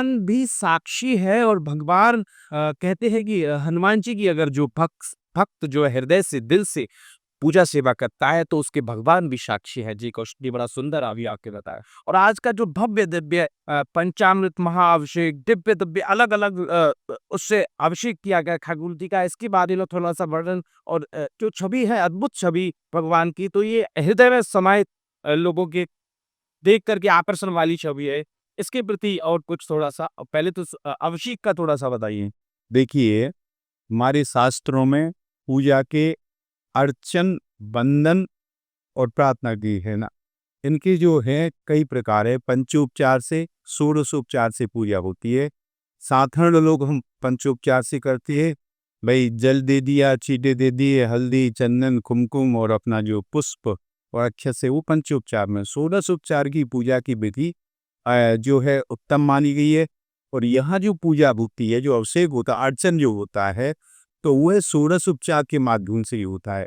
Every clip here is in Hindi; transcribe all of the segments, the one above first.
भगवान भी साक्षी है और भगवान कहते हैं कि हनुमान जी की अगर जो भक्त जो है हृदय से, दिल से पूजा सेवा करता है तो उसके भगवान भी साक्षी है। जी कौशल जी बड़ा सुंदर अभी आपके बताया। और आज का जो भव्य दिव्य पंचामृत महाअभिषेक दिव्य अलग-अलग उससे अभिषेक किया गया खगोल जी का, इसके बारे में थोड़ा-सा वर्णन और जो छवि है अद्भुत छवि भगवान की, तो ये हृदय में समाहित लोगों के देख कर के आकर्षण वाली छवि है। इसके प्रति और कुछ थोड़ा-सा पहले तो अभिषेक का थोड़ा-सा बताइए? देखिए, हमारे शास्त्रों में पूजा के अर्चन, वंदन और प्रार्थना की है ना, इनकी जो है कई प्रकार है। पंचोपचार से, षोडशोपचार से पूजा होती है। साधारण लोग हम पंचोपचार से करते हैं। भाई जल दे दिया, चीटे दे दिए, हल्दी, चंदन, कुमकुम और अपना जो पुष्प और अक्षत से, वो पंचोपचार में। षोडशोपचार की पूजा की विधि जो है उत्तम मानी गई है। और यहाँ जो पूजा होती है, जो अभिषेक होता है, अर्चन जो होता है, तो वह षोडशोपचार के माध्यम से ही होता है।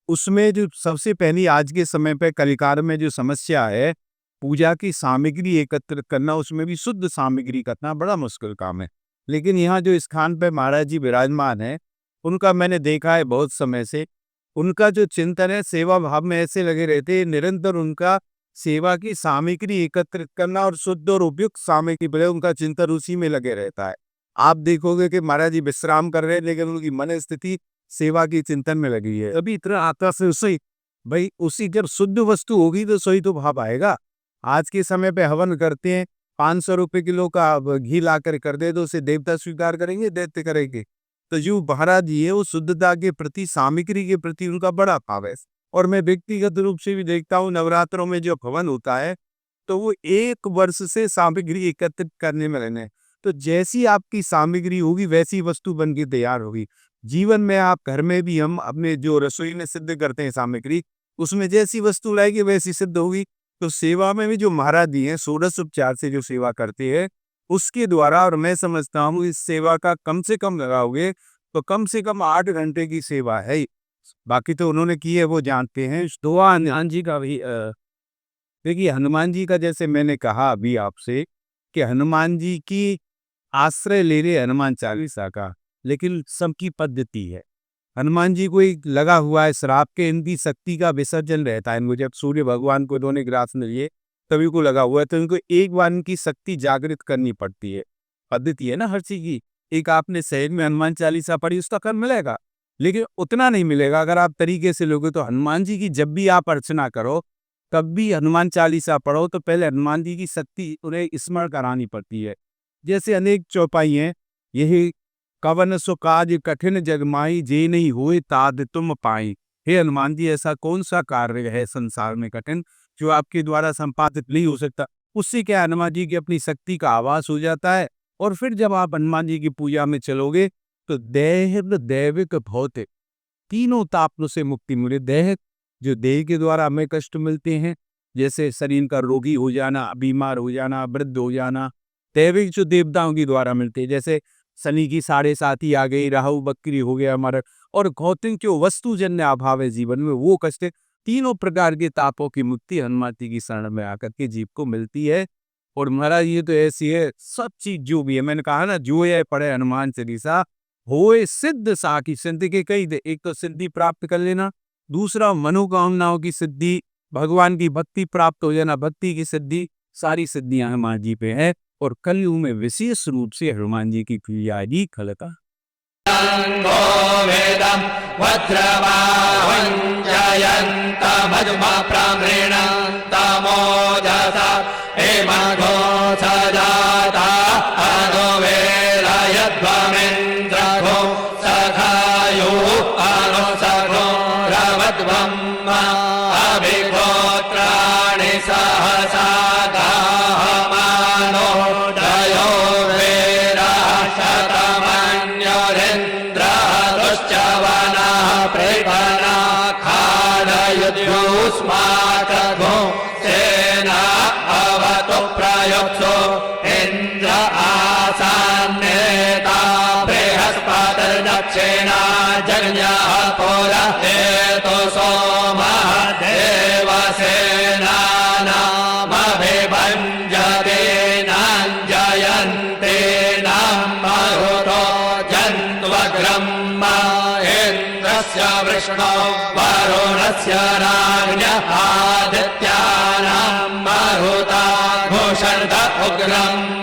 उसमें जो सबसे पहली आज के समय पे कलिकाल में जो समस्या है, पूजा की सामग्री एकत्रित करना, उसमें भी शुद्ध सामग्री करना बड़ा मुश्किल काम है। लेकिन यहाँ जो स्थान पे महाराज जी विराजमान है, उनका मैंने देखा है बहुत समय से, उनका जो चिंतन है सेवा भाव में ऐसे लगे रहते हैं, निरंतर उनका सेवा की सामग्री एकत्रित करना और शुद्ध और उपयुक्त सामग्री बने, उनका चिंतन उसी में लगे रहता है। आप देखोगे कि महाराज जी विश्राम कर रहे हैं, लेकिन उनकी मन स्थिति सेवा की चिंतन में लगी है। अभी इतना आता से उसी भाई उसी जब शुद्ध वस्तु होगी तो सही तो भाव आएगा। आज के समय पे हवन करते हैं, 500 रुपए किलो का घी ला कर दे तो उसे देवता स्वीकार करेंगे, दैत्य करेंगे। तो जो महाराज जी है वो शुद्धता के प्रति, सामग्री के प्रति उनका बड़ा भाव है। और मैं व्यक्तिगत रूप से भी देखता हूँ, नवरात्रों में जो हवन होता है तो वो 1 वर्ष से सामग्री एकत्रित करने में रहने। तो जैसी आपकी सामग्री होगी वैसी वस्तु बन के तैयार होगी। जीवन में आप घर में भी हम अपने जो रसोई में सिद्ध करते हैं सामग्री, उसमें जैसी वस्तु लाएंगे वैसी सिद्ध होगी। तो सेवा में भी जो महाराज जी हैं षोडशोपचार से जो सेवा करते हैं, उसके द्वारा, और मैं समझता हूँ इस सेवा का कम से कम लगाओगे तो कम से कम 8 घंटे की सेवा है। बाकी तो उन्होंने की है वो जानते हैं। दुआ हनुमान जी का भी देखिए हनुमान जी का, जैसे मैंने कहा अभी आपसे कि हनुमान जी की आश्रय ले रहे हनुमान चालीसा का, लेकिन सबकी पद्धति है। हनुमान जी को एक लगा हुआ है श्राप के, इनकी शक्ति का विसर्जन रहता है। इनको जब सूर्य भगवान को इन्होंने ग्रास में लिए तभी को लगा हुआ है, तो इनको एक बार इनकी शक्ति जागृत करनी पड़ती है। पद्धति है ना हर चीज की। एक आपने शहर में हनुमान चालीसा पढ़ी, उसका फल मिलेगा, लेकिन उतना नहीं मिलेगा अगर आप तरीके से लोगे। तो हनुमान जी की जब भी आप अर्चना करो, तब भी हनुमान चालीसा पढ़ो, तो पहले हनुमान जी की शक्ति उन्हें स्मरण करानी पड़ती है। जैसे अनेक चौपाई हैं, यही कवन सो काज कठिन जगमाई, जे नहीं होए ताद तुम पाई। हे हनुमान जी, ऐसा कौन सा कार्य है संसार में कठिन जो आपके द्वारा संपादित नहीं हो सकता। उससे क्या हनुमान जी की अपनी शक्ति का आभास हो जाता है। और फिर जब आप हनुमान जी की पूजा में चलोगे तो देह दैविक भौतिक तीनों तापों से मुक्ति मिले। देह जो देह के द्वारा हमें कष्ट मिलते हैं, जैसे शरीर का रोगी हो जाना, बीमार हो जाना, वृद्ध हो जाना। दैविक जो देवताओं के द्वारा मिलते हैं, जैसे शनि की 7.5 आ गई, राहु बकरी हो गया हमारा। और भौतिक जो वस्तुजन्य अभाव है जीवन में, वो कष्ट, तीनों प्रकार के तापों की मुक्ति हनुमान जी की शरण में आकर के जीव को मिलती है। और महाराज ये तो ऐसी है, सब चीज जो भी है, मैंने कहा ना, जो ये पढ़े हनुमान चालीसा होए सिद्ध साखी। सिद्धि के कई दे, एक तो सिद्धि प्राप्त कर लेना, दूसरा मनोकामनाओं की सिद्धि, भगवान की भक्ति प्राप्त हो जाना, भक्ति की सिद्धि, सारी सिद्धियां हनुमान जी पे है। और कलयुग में विशेष रूप से हनुमान जी की क्रिया ही खलका। दक्षिणा जगन्या पोरा हेतु सोमा देवसेना नामभिभञ्जते नाञ्जयन्ते देवस्य विष्णो वरुणस्य राज्ञः आदित्यानां मरुता घोषन्त उग्रम्